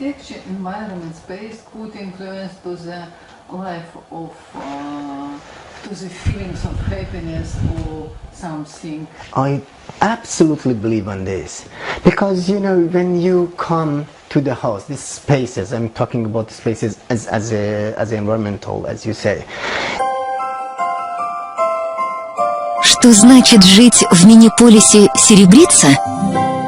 architecture, environment, space could influence to the life of, to the feelings of happiness or something? I absolutely believe on this, because you know, when you come to the house, these spaces, I'm talking about the spaces as environmental, as you say. Что значит жить в миниполисе Серебрица?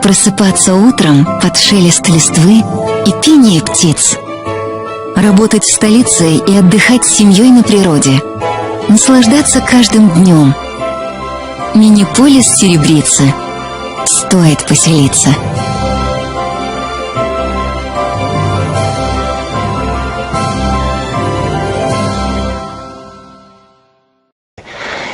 Просыпаться утром под шелест листвы и пение птиц. Работать в столице и отдыхать с семьей на природе. Наслаждаться каждым днем. Миниполис Серебрица. Стоит поселиться.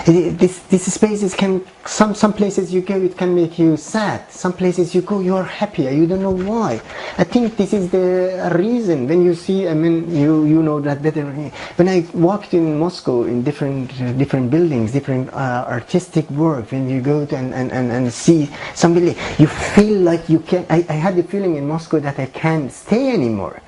These spaces can, some places you go, it can make you sad. Some places you go, you are happier. You don't know why. I think this is the reason. When you see, I mean, you know that better. When I walked in Moscow in different buildings, different artistic work, when you go to and see some building, you feel like you can. I had the feeling in Moscow that I can't stay anymore,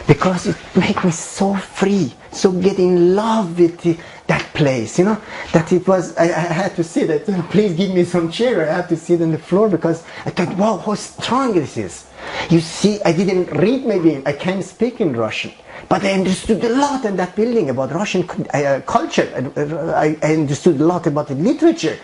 because it makes me so free, so get in love with that place, you know, that it was, I had to sit, please give me some chair, I had to sit on the floor, because I thought, wow, how strong this is. You see, I didn't read, maybe, I can't speak in Russian, but I understood a lot in that building about Russian culture. I understood a lot about the literature.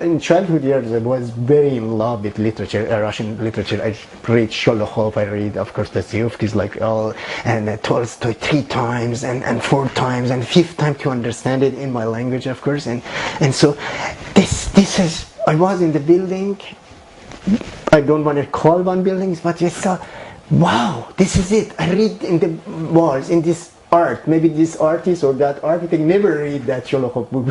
In childhood years, I was very in love with literature, Russian literature. I read Sholokov, I read, of course, Dostoevsky's like all, and Tolstoy 3 times, and 4 times, and 5th time to understand it in my language, of course. And so, this is, I was in the building. I don't want to call one buildings, but I saw, wow, this is it. I read in the walls, in this art. Maybe this artist or that architect never read that Sholokov book,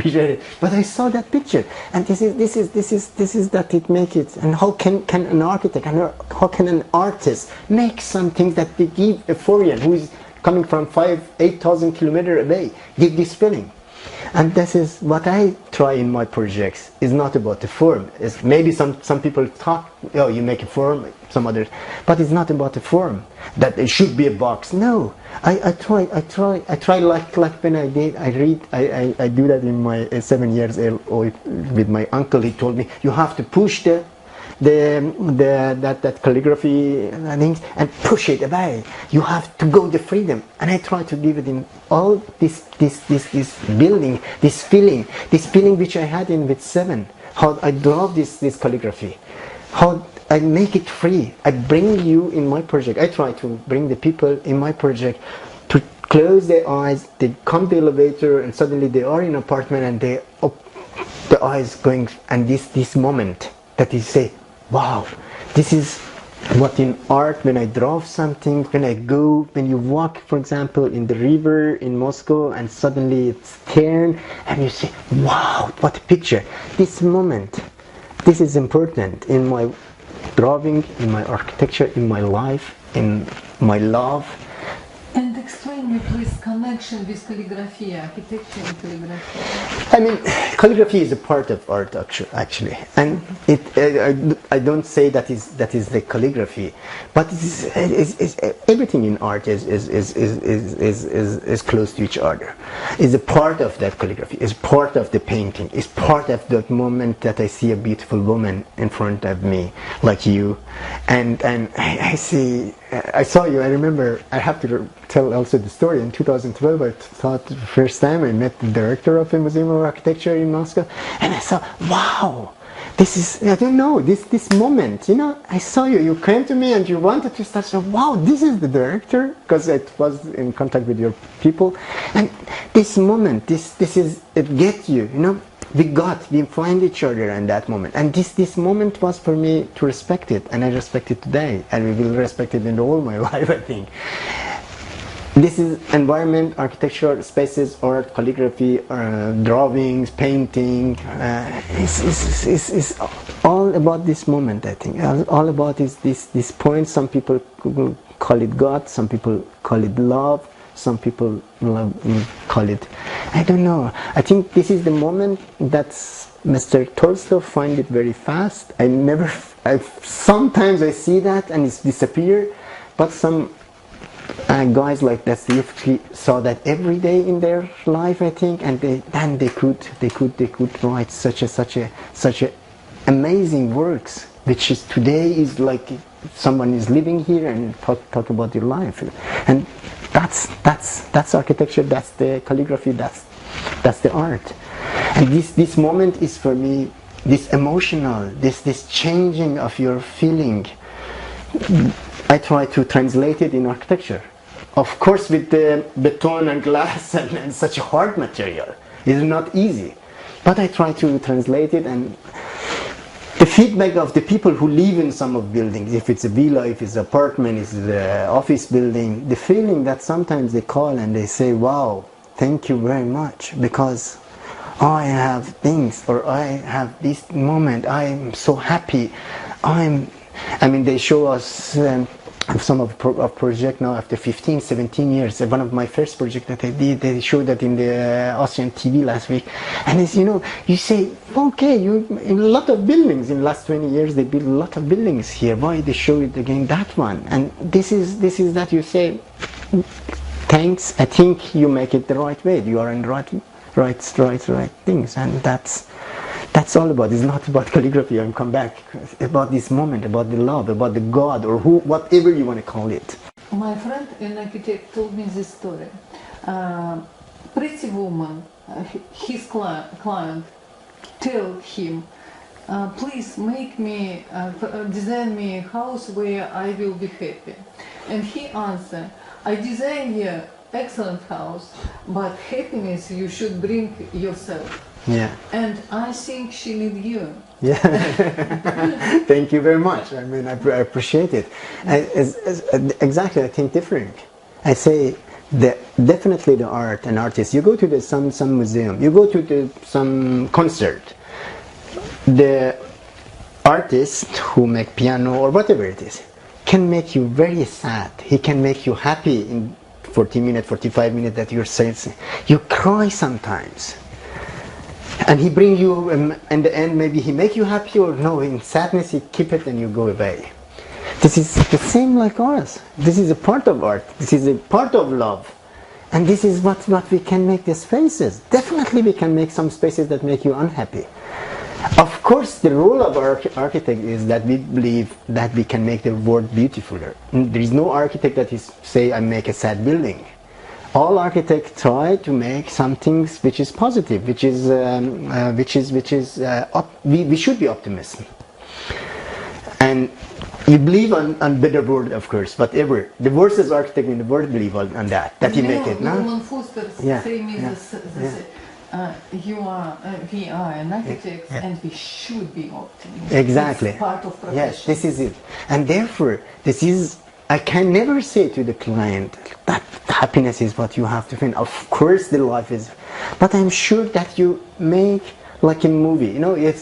but I saw that picture, and this is that it make it. And how can an architect, and how can an artist make something that they give a foreigner who is coming from 8,000 kilometers away, give this feeling? And this is what I try in my projects. It's not about the form. It's maybe some people talk, oh, you make a form, some others, but it's not about the form, that it should be a box. No, I try like when I read, I do that in my 7 years old with my uncle. He told me, you have to push that calligraphy things and push it away. You have to go the freedom, and I try to give it in all this building, this feeling which I had in with 7. How I draw this calligraphy, how I make it free. I bring you in my project. I try to bring the people in my project to close their eyes. They come to the elevator, and suddenly they are in an apartment, and they the eyes going, and this moment that you say, wow, this is what in art, when I draw something, when you walk, for example, in the river in Moscow, and suddenly it's turned, and you say, wow, what a picture. This moment, this is important in my drawing, in my architecture, in my life, in my love. And explain me, please, connection with calligraphy, architecture and calligraphy. I mean, calligraphy is a part of art, actually, and I don't say that is the calligraphy, but it's everything in art is close to each other. Is a part of that calligraphy. Is part of the painting. Is part of that moment that I see a beautiful woman in front of me, like you, and I see. I saw you. I remember. I have to tell also the story. In 2012, I thought the first time I met the director of the Museum of Architecture in Moscow, and I saw, wow, this is, I don't know, this moment, you know, I saw you. You came to me and you wanted to start. So, wow, this is the director, because I was in contact with your people, and this moment, this is, it gets you, you know. We find each other in that moment, and this moment was for me to respect it, and I respect it today, and we will respect it in all my life, I think. This is environment, architecture, spaces, art, calligraphy, drawings, painting. It's all about this moment, I think. All about this point. Some people call it God, some people call it love, some people call it, I don't know. I think this is the moment that Mr. Tolstoy find it very fast. Sometimes I see that and it's disappear, but some guys like that usually saw that every day in their life, I think, and they could write such a amazing works, which is today is like someone is living here and talk about their life, and that's architecture, that's the calligraphy, that's the art. And this moment is for me this emotional, this changing of your feeling. I try to translate it in architecture. Of course, with the beton and glass and such a hard material, it's not easy. But I try to translate it, and the feedback of the people who live in some of buildings, if it's a villa, if it's an apartment, if it's an office building, the feeling that sometimes they call and they say, wow, thank you very much, because I have things, or I have this moment, I'm so happy. They show us some of project now after 15, 17 years. One of my first projects that I did, they showed that in the Austrian TV last week. And it's, you say, okay, in a lot of buildings, in the last 20 years, they built a lot of buildings here. Why they show it again, that one? And this is that you say, thanks, I think you make it the right way. You are in the right things. And that's all about. It's not about calligraphy. I'll come back. About this moment, about the love, about the God, or whatever you want to call it. My friend, an architect, told me this story. Pretty woman, his client, tell him, please make me, design me a house where I will be happy. And he answered, I design you excellent house, but happiness you should bring yourself. Yeah. And I think she needs you. Yeah. Thank you very much. I appreciate it. Exactly, I think different. I say definitely the art and artists. You go to some museum, you go to some concert. The artist who make piano or whatever it is can make you very sad. He can make you happy in 40 minutes, 45 minutes that you're saying. You cry sometimes. And he bring you, in the end, maybe he make you happy, or no, in sadness he keep it and you go away. This is the same like ours. This is a part of art. This is a part of love. And this is what we can make the spaces. Definitely we can make some spaces that make you unhappy. Of course, the role of our architect is that we believe that we can make the world beautifuler. There is no architect that is say, I make a sad building. All architects try to make something which is positive, we should be optimistic. And we believe on better world, of course, whatever. The worst architect in the world believe on that he make it. No? Yeah. We are an architect, and we should be optimistic. Exactly. It's part of profession. Yes, this is it. And therefore, I can never say to the client that happiness is what you have to find. Of course, the life is, but I'm sure that you make like a movie. I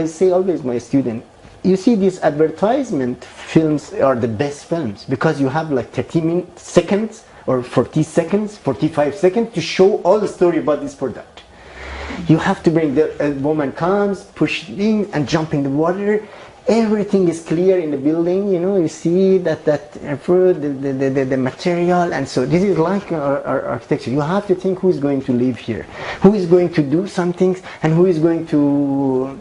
say always my student, you see these advertisement films are the best films because you have like 30 seconds or 40 seconds, 45 seconds to show all the story about this product. You have to bring a woman comes, push things and jump in the water. Everything is clear in the building, you see that fruit, the material, and so this is like our architecture. You have to think who is going to live here, who is going to do some things, and who is going to,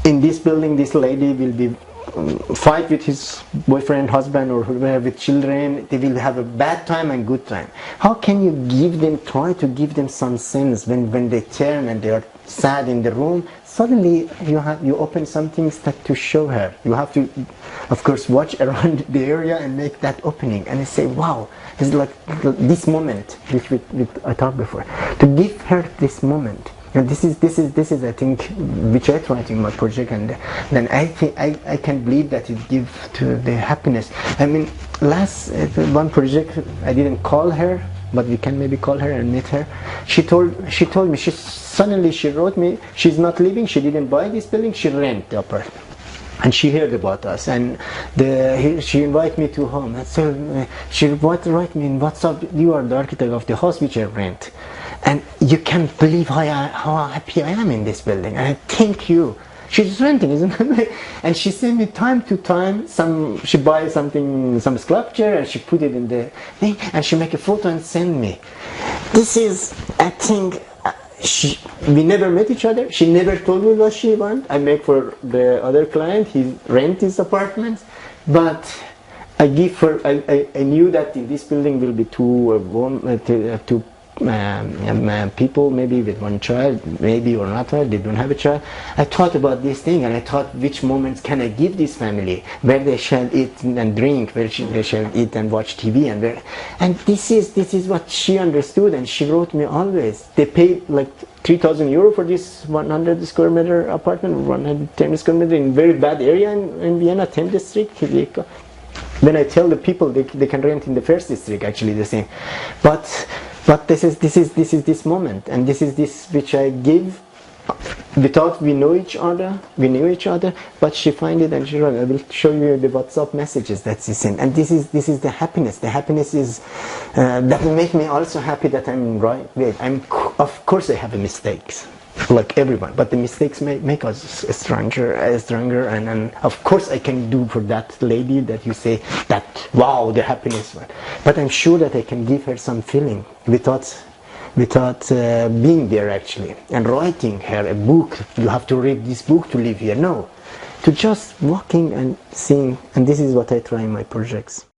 in this building, this lady will be fight with his boyfriend, husband, or whoever, with children. They will have a bad time and good time. How can you try to give them some sense when they turn and they are sad in the room? Suddenly you open some things to show her. You have to, of course, watch around the area and make that opening, and say, wow, it's like this moment which I talked before. To give her this moment. And this is I think which I try to in my project, and then I think I can believe that it gives to the happiness. Last one project I didn't call her, but we can maybe call her and meet her. She told me she wrote me, she's not living, she didn't buy this building, she rent the apartment. And she heard about us, and she invited me to home. And so she wrote me in WhatsApp, you are the architect of the house which I rent. And you can't believe how happy I am in this building. And I thank you. She's renting, isn't it? And she sent me time to time she buys something, some sculpture, and she put it in the thing, and she make a photo and send me. This is, I think, we never met each other. She never told me what she wants. I make for the other client, he rent his apartment, but I give her, I knew that in this building will be two people, maybe with one child, maybe or not, they don't have a child. I thought about this thing, and I thought, which moments can I give this family where they shall eat and drink, where they shall eat and watch TV, and this is what she understood, and she wrote me always. They paid like 3,000 euro for this 100 square meter apartment, 110 square meter in very bad area in Vienna, 10th district. When I tell the people they can rent in the first district, actually the same, but this is this moment, and this is this which I give without we knew each other, but she find it and she wrote, I will show you the WhatsApp messages that's the same, and this is the happiness. The happiness is that will make me also happy that I'm right. Of course I have mistakes, like everyone, but the mistakes make us stronger, and of course I can do for that lady that you say that, wow, the happiness one, but I'm sure that I can give her some feeling without being there actually, and writing her a book. You have to read this book to live here. No, to just walking and seeing, and this is what I try in my projects.